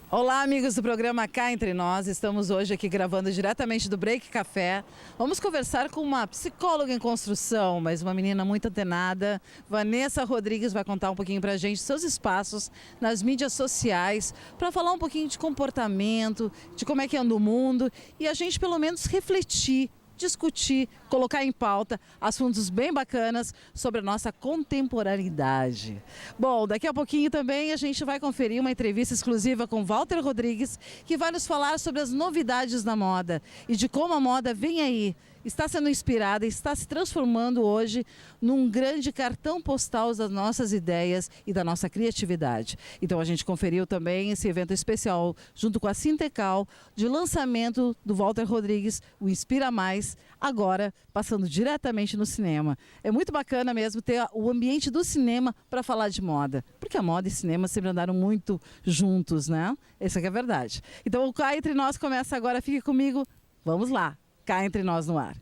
Olá, amigos do programa Cá Entre Nós, estamos hoje aqui gravando diretamente do Break Café. Vamos conversar com uma psicóloga em construção, mas uma menina muito antenada. Vanessa Rodrigues vai contar um pouquinho pra gente seus espaços nas mídias sociais, para falar um pouquinho de comportamento, de como é que anda o mundo e a gente pelo menos refletir, discutir, colocar em pauta assuntos bem bacanas sobre a nossa contemporaneidade. Bom, daqui a pouquinho também a gente vai conferir uma entrevista exclusiva com Walter Rodrigues, que vai nos falar sobre as novidades da moda e de como a moda vem aí, está sendo inspirada, está se transformando hoje num grande cartão postal das nossas ideias e da nossa criatividade. Então a gente conferiu também esse evento especial junto com a Sintecal de lançamento do Walter Rodrigues, o Inspira Mais, agora passando diretamente no cinema. É muito bacana mesmo ter o ambiente do cinema para falar de moda, porque a moda e cinema sempre andaram muito juntos, né? Essa que é a verdade. Então o Cá Entre Nós começa agora, fique comigo, vamos lá. Cá Entre Nós no ar.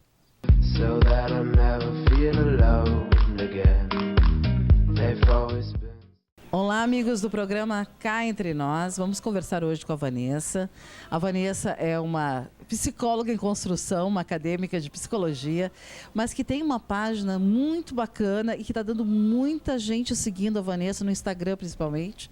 So that I never feel alone again. They've always been... Olá, amigos do programa Cá Entre Nós. Vamos conversar hoje com a Vanessa. A Vanessa é uma psicóloga em construção, uma acadêmica de psicologia, mas que tem uma página muito bacana e que está dando muita gente seguindo a Vanessa no Instagram, principalmente,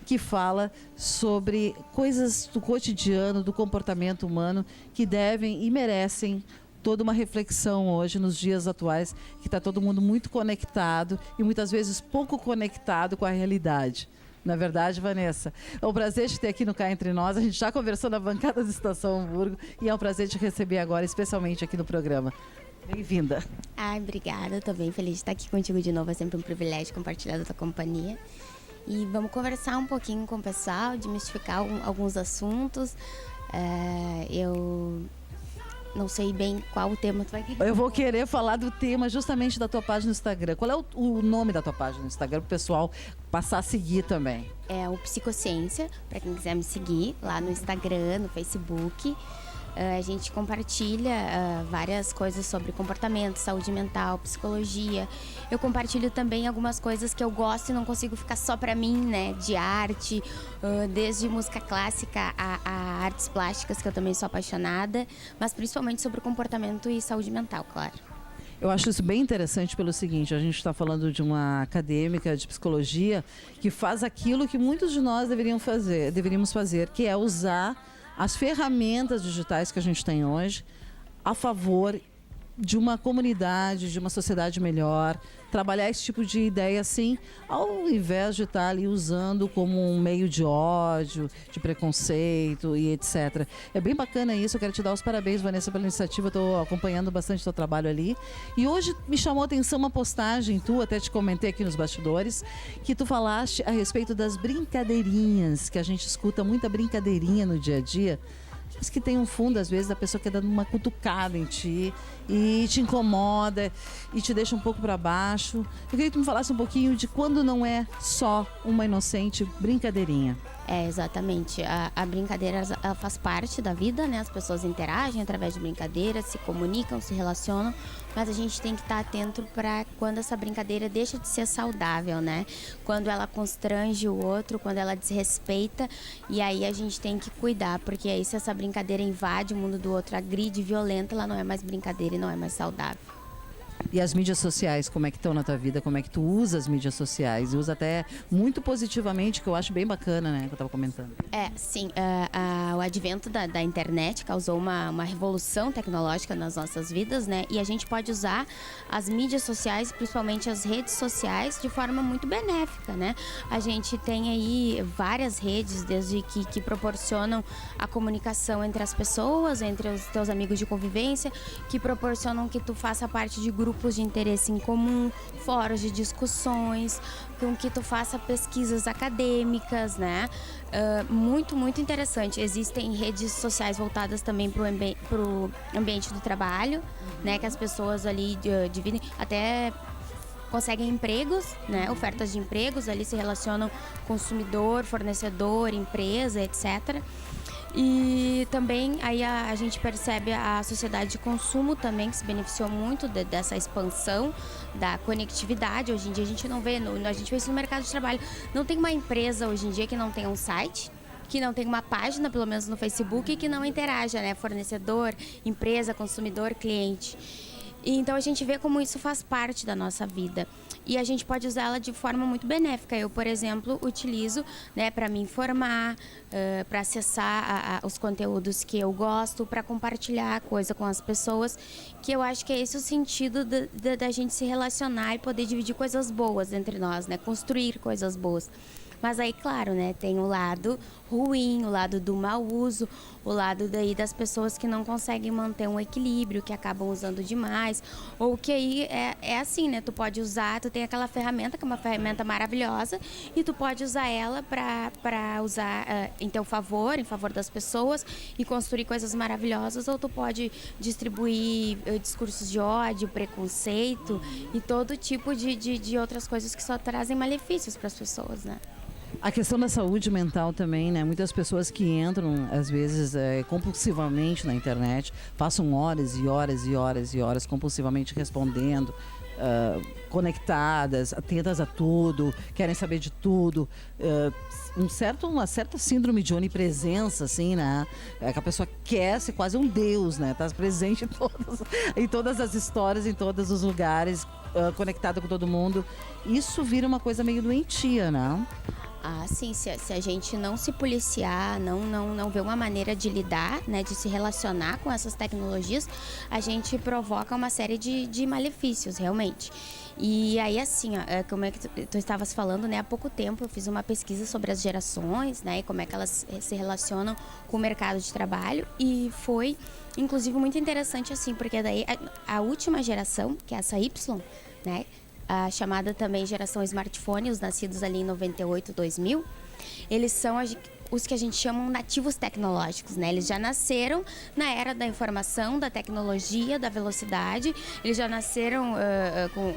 que fala sobre coisas do cotidiano, do comportamento humano que devem e merecem toda uma reflexão hoje nos dias atuais, que está todo mundo muito conectado e muitas vezes pouco conectado com a realidade. Não é verdade, Vanessa? É um prazer te ter aqui no Cá Entre Nós. A gente já conversou na bancada do Estação Hamburgo e é um prazer te receber agora, especialmente aqui no programa. Bem-vinda. Ai, obrigada. Estou bem feliz de estar aqui contigo de novo. É sempre um privilégio compartilhar da tua companhia. E vamos conversar um pouquinho com o pessoal, desmistificar alguns assuntos. Eu não sei bem qual o tema tu vai querer. Eu vou querer falar do tema justamente da tua página no Instagram. Qual é o nome da tua página no Instagram para o pessoal passar a seguir também? É o Psicociência, para quem quiser me seguir lá no Instagram, no Facebook. A gente compartilha várias coisas sobre comportamento, saúde mental, psicologia. Eu compartilho também algumas coisas que eu gosto e não consigo ficar só pra mim, né? De arte, desde música clássica a artes plásticas, que eu também sou apaixonada, mas principalmente sobre comportamento e saúde mental, claro. Eu acho isso bem interessante pelo seguinte, a gente está falando de uma acadêmica de psicologia que faz aquilo que muitos de nós deveríamos fazer, que é usar as ferramentas digitais que a gente tem hoje a favor de uma comunidade, de uma sociedade melhor, trabalhar esse tipo de ideia assim, ao invés de estar ali usando como um meio de ódio, de preconceito e etc. É bem bacana isso, eu quero te dar os parabéns, Vanessa, pela iniciativa, estou acompanhando bastante o teu trabalho ali. E hoje me chamou a atenção uma postagem, tu até te comentei aqui nos bastidores, que tu falaste a respeito das brincadeirinhas, que a gente escuta muita brincadeirinha no dia a dia, mas que tem um fundo, às vezes, da pessoa que dando uma cutucada em ti e te incomoda e te deixa um pouco para baixo. Eu queria que tu me falasse um pouquinho de quando não é só uma inocente brincadeirinha. É, exatamente. A brincadeira, ela faz parte da vida, né? As pessoas interagem através de brincadeiras, se comunicam, se relacionam, mas a gente tem que estar atento para quando essa brincadeira deixa de ser saudável, né? Quando ela constrange o outro, quando ela desrespeita, e aí a gente tem que cuidar, porque aí se essa brincadeira invade o mundo do outro, agride, violenta, ela não é mais brincadeira e não é mais saudável. E as mídias sociais, como é que estão na tua vida? Como é que tu usa as mídias sociais? E usa até muito positivamente, que eu acho bem bacana, né? Que eu estava comentando. Sim, o advento da internet causou uma revolução tecnológica nas nossas vidas, né? E a gente pode usar as mídias sociais, principalmente as redes sociais, de forma muito benéfica, né? A gente tem aí várias redes, desde que proporcionam a comunicação entre as pessoas, entre os teus amigos de convivência, que proporcionam que tu faça parte de grupos de interesse em comum, fóruns de discussões, com que tu faça pesquisas acadêmicas, né? Muito, muito interessante. Existem redes sociais voltadas também para o ambiente do trabalho, né? Que as pessoas ali dividem, até conseguem empregos, né? Ofertas de empregos, ali se relacionam consumidor, fornecedor, empresa, etc. E também aí a gente percebe a sociedade de consumo também, que se beneficiou muito dessa expansão da conectividade. Hoje em dia a gente não vê, a gente vê isso no mercado de trabalho. Não tem uma empresa hoje em dia que não tenha um site, que não tenha uma página, pelo menos no Facebook, e que não interaja, né? Fornecedor, empresa, consumidor, cliente. E então a gente vê como isso faz parte da nossa vida. E a gente pode usá-la de forma muito benéfica. Eu, por exemplo, utilizo, né, para me informar, para acessar os conteúdos que eu gosto, para compartilhar coisa com as pessoas, que eu acho que é esse o sentido da gente se relacionar e poder dividir coisas boas entre nós, né? Construir coisas boas. Mas aí, claro, né, tem o lado ruim, o lado do mau uso, o lado daí das pessoas que não conseguem manter um equilíbrio, que acabam usando demais, ou que aí é assim, né, tu pode usar, tu tem aquela ferramenta, que é uma ferramenta maravilhosa, e tu pode usar ela para usar em teu favor, em favor das pessoas, e construir coisas maravilhosas, ou tu pode distribuir discursos de ódio, preconceito, e todo tipo de outras coisas que só trazem malefícios para as pessoas, né? A questão da saúde mental também, né? Muitas pessoas que entram, às vezes, compulsivamente na internet, passam horas e horas e horas e horas compulsivamente respondendo, conectadas, atentas a tudo, querem saber de tudo. Uma certa síndrome de onipresença, assim, né? Que a pessoa quer ser quase um deus, né? Tá presente em todas as histórias, em todos os lugares, conectada com todo mundo. Isso vira uma coisa meio doentia, né? Sim, se a gente não se policiar, não ver uma maneira de lidar, né, de se relacionar com essas tecnologias, a gente provoca uma série de malefícios, realmente. E aí, assim, como é que tu estavas falando, né, há pouco tempo eu fiz uma pesquisa sobre as gerações, né, e como é que elas se relacionam com o mercado de trabalho, e foi, inclusive, muito interessante, assim, porque daí a última geração, que é essa Y, né, a chamada também geração smartphone, os nascidos ali em 98, 2000, eles são os que a gente chama nativos tecnológicos, né? Eles já nasceram na era da informação, da tecnologia, da velocidade, eles já nasceram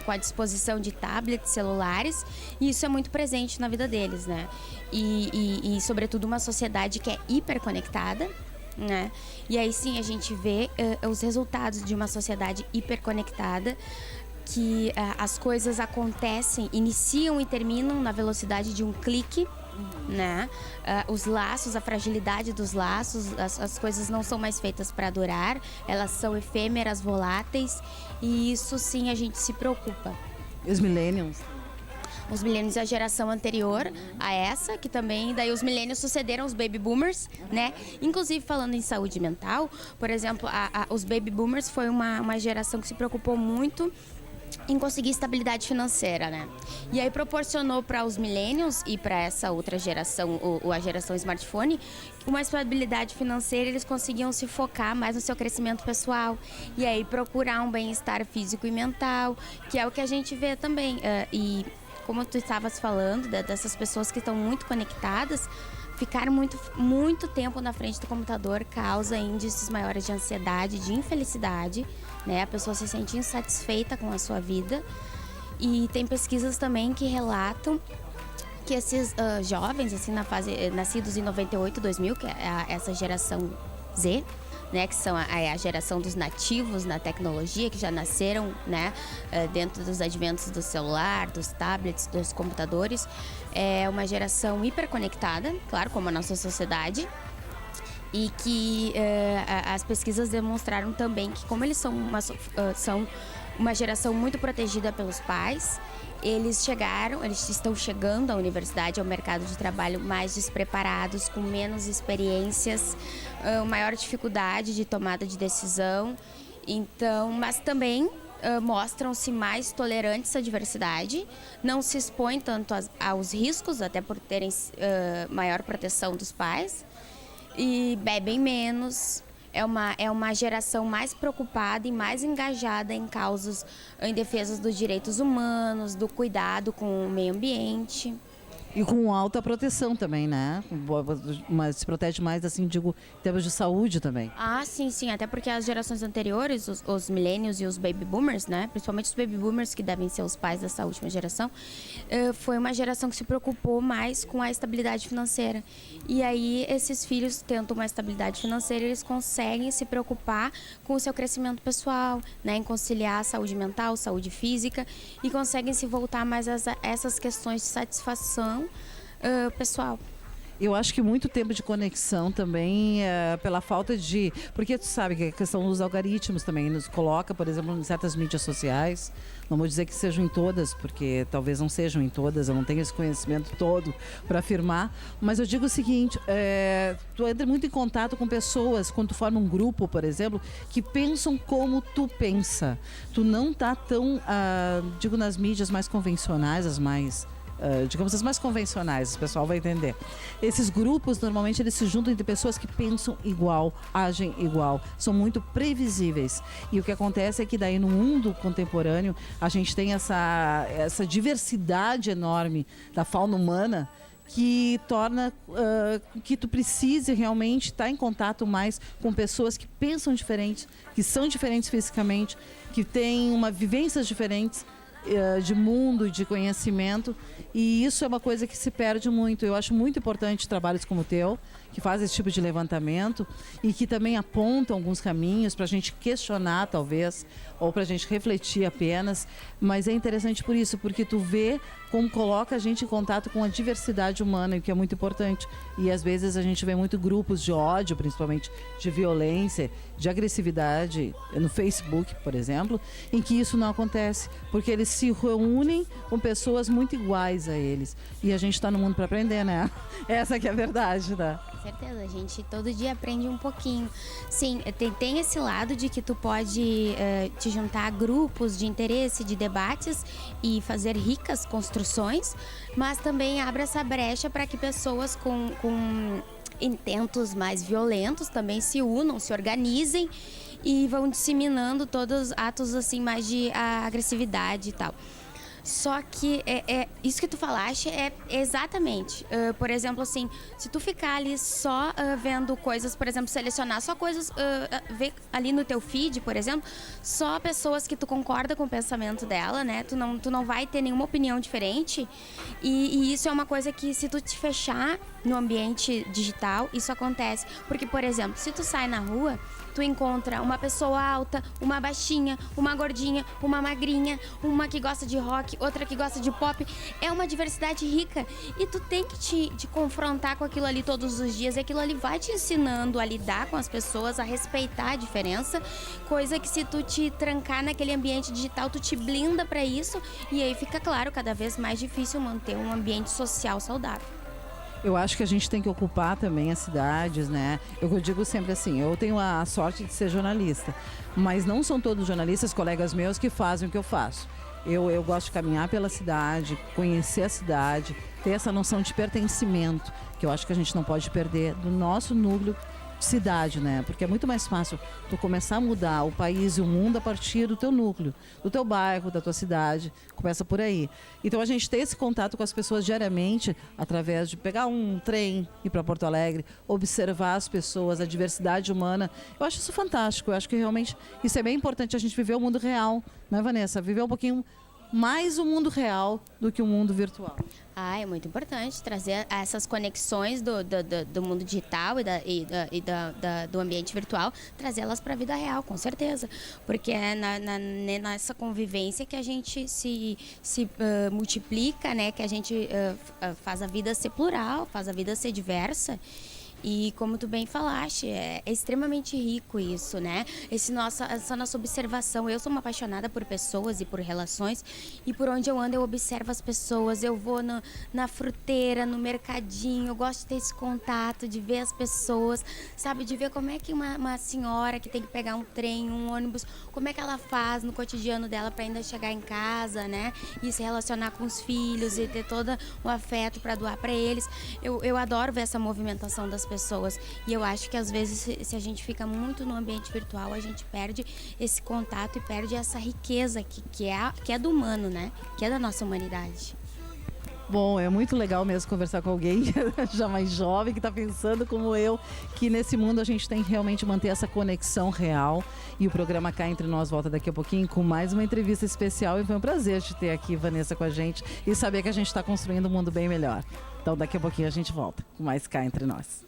com a disposição de tablets, celulares, e isso é muito presente na vida deles, né? E sobretudo, uma sociedade que é hiperconectada, né? E aí sim a gente vê os resultados de uma sociedade hiperconectada, que as coisas acontecem, iniciam e terminam na velocidade de um clique, né? Os laços, a fragilidade dos laços, as coisas não são mais feitas para durar, elas são efêmeras, voláteis, e isso sim a gente se preocupa. E os millennials? Os millennials é a geração anterior a essa, que também, daí os millennials sucederam os baby boomers, né? Inclusive, falando em saúde mental, por exemplo, os baby boomers foi uma geração que se preocupou muito em conseguir estabilidade financeira, né? E aí proporcionou para os millennials e para essa outra geração, a geração smartphone, uma estabilidade financeira. Eles conseguiam se focar mais no seu crescimento pessoal e aí procurar um bem-estar físico e mental, que é o que a gente vê também. E como tu estavas falando, dessas pessoas que estão muito conectadas, ficar muito tempo na frente do computador causa índices maiores de ansiedade, de infelicidade, né? A pessoa se sente insatisfeita com a sua vida. E tem pesquisas também que relatam que esses jovens, assim, na fase nascidos em 98, 2000, que é essa geração Z, né, que são a geração dos nativos na tecnologia, que já nasceram, né, dentro dos adventos do celular, dos tablets, dos computadores. É uma geração hiperconectada, claro, como a nossa sociedade, e que as pesquisas demonstraram também que, como eles são uma geração muito protegida pelos pais. Eles estão chegando à universidade, ao mercado de trabalho mais despreparados, com menos experiências, maior dificuldade de tomada de decisão. Então, mas também mostram-se mais tolerantes à diversidade, não se expõem tanto aos riscos, até por terem maior proteção dos pais, e bebem menos. É uma geração mais preocupada e mais engajada em causas em defesa dos direitos humanos, do cuidado com o meio ambiente. E com alta proteção também, né? Mas se protege mais, assim, digo, em termos de saúde também. Ah, sim, sim. Até porque as gerações anteriores, os millennials e os baby boomers, né? Principalmente os baby boomers, que devem ser os pais dessa última geração, foi uma geração que se preocupou mais com a estabilidade financeira. E aí, esses filhos, tendo uma estabilidade financeira, eles conseguem se preocupar com o seu crescimento pessoal, né? Em conciliar a saúde mental, saúde física, e conseguem se voltar mais a essas questões de satisfação pessoal. Eu acho que muito tempo de conexão também, pela falta de... Porque tu sabe que a questão dos algoritmos também nos coloca, por exemplo, em certas mídias sociais. Não vou dizer que sejam em todas, porque talvez não sejam em todas, eu não tenho esse conhecimento todo para afirmar. Mas eu digo o seguinte, tu entra muito em contato com pessoas, quando tu forma um grupo, por exemplo, que pensam como tu pensa. Tu não tá tão, digo, nas mídias mais convencionais, as mais... digamos, as mais convencionais, o pessoal vai entender. Esses grupos, normalmente, eles se juntam entre pessoas que pensam igual, agem igual, são muito previsíveis. E o que acontece é que daí no mundo contemporâneo, a gente tem essa diversidade enorme da fauna humana, que torna que tu precise realmente estar em contato mais com pessoas que pensam diferente, que são diferentes fisicamente, que têm vivências diferentes, de mundo, de conhecimento, e isso é uma coisa que se perde muito. Eu acho muito importante trabalhos como o teu, que faz esse tipo de levantamento e que também apontam alguns caminhos para a gente questionar, talvez, ou para a gente refletir apenas, mas é interessante por isso, porque tu vê como coloca a gente em contato com a diversidade humana, o que é muito importante. E às vezes a gente vê muito grupos de ódio, principalmente de violência, de agressividade, no Facebook, por exemplo, em que isso não acontece, porque eles se reúnem com pessoas muito iguais a eles. E a gente está no mundo para aprender, né? Essa que é a verdade, né? Com certeza, a gente todo dia aprende um pouquinho. Sim, tem esse lado de que tu pode te juntar a grupos de interesse, de debates e fazer ricas construções, mas também abre essa brecha para que pessoas com intentos mais violentos também se unam, se organizem e vão disseminando todos os atos assim mais de agressividade e tal. Só que isso que tu falaste é exatamente. Por exemplo, assim, se tu ficar ali só vendo coisas, por exemplo, selecionar só coisas, ver ali no teu feed, por exemplo, só pessoas que tu concorda com o pensamento dela, né? Tu não vai ter nenhuma opinião diferente. E isso é uma coisa que, se tu te fechar no ambiente digital, isso acontece. Porque, por exemplo, se tu sai na rua, tu encontra uma pessoa alta, uma baixinha, uma gordinha, uma magrinha, uma que gosta de rock, outra que gosta de pop. É uma diversidade rica e tu tem que te confrontar com aquilo ali todos os dias. E aquilo ali vai te ensinando a lidar com as pessoas, a respeitar a diferença. Coisa que, se tu te trancar naquele ambiente digital, tu te blinda pra isso. E aí fica, claro, cada vez mais difícil manter um ambiente social saudável. Eu acho que a gente tem que ocupar também as cidades, né? Eu digo sempre assim, eu tenho a sorte de ser jornalista, mas não são todos jornalistas, colegas meus, que fazem o que eu faço. Eu gosto de caminhar pela cidade, conhecer a cidade, ter essa noção de pertencimento, que eu acho que a gente não pode perder do nosso núcleo de cidade, né? Porque é muito mais fácil tu começar a mudar o país e o mundo a partir do teu núcleo, do teu bairro, da tua cidade. Começa por aí. Então a gente tem esse contato com as pessoas diariamente, através de pegar um trem, ir para Porto Alegre, observar as pessoas, a diversidade humana. Eu acho isso fantástico. Eu acho que realmente isso é bem importante, a gente viver o mundo real, né, Vanessa? Viver um pouquinho mais o mundo real do que o mundo virtual. É muito importante trazer essas conexões do mundo digital do ambiente virtual, trazê-las para a vida real, com certeza. Porque é nessa convivência que a gente se multiplica, né? Que a gente faz a vida ser plural, faz a vida ser diversa. E como tu bem falaste, é extremamente rico isso, né? Essa nossa observação. Eu sou uma apaixonada por pessoas e por relações, e por onde eu ando eu observo as pessoas. Eu vou na fruteira, no mercadinho, eu gosto de ter esse contato, de ver as pessoas, sabe? De ver como é que uma senhora que tem que pegar um trem, um ônibus, como é que ela faz no cotidiano dela para ainda chegar em casa, né? E se relacionar com os filhos e ter todo o afeto para doar para eles. Eu adoro ver essa movimentação das pessoas, e eu acho que às vezes se a gente fica muito no ambiente virtual, a gente perde esse contato e perde essa riqueza que é do humano, né? Que é da nossa humanidade. Bom, é muito legal mesmo conversar com alguém já mais jovem, que está pensando como eu, que nesse mundo a gente tem que realmente manter essa conexão real. E o programa Cá Entre Nós volta daqui a pouquinho com mais uma entrevista especial, e foi um prazer te ter aqui, Vanessa, com a gente, e saber que a gente está construindo um mundo bem melhor. Então daqui a pouquinho a gente volta com mais Cá Entre Nós.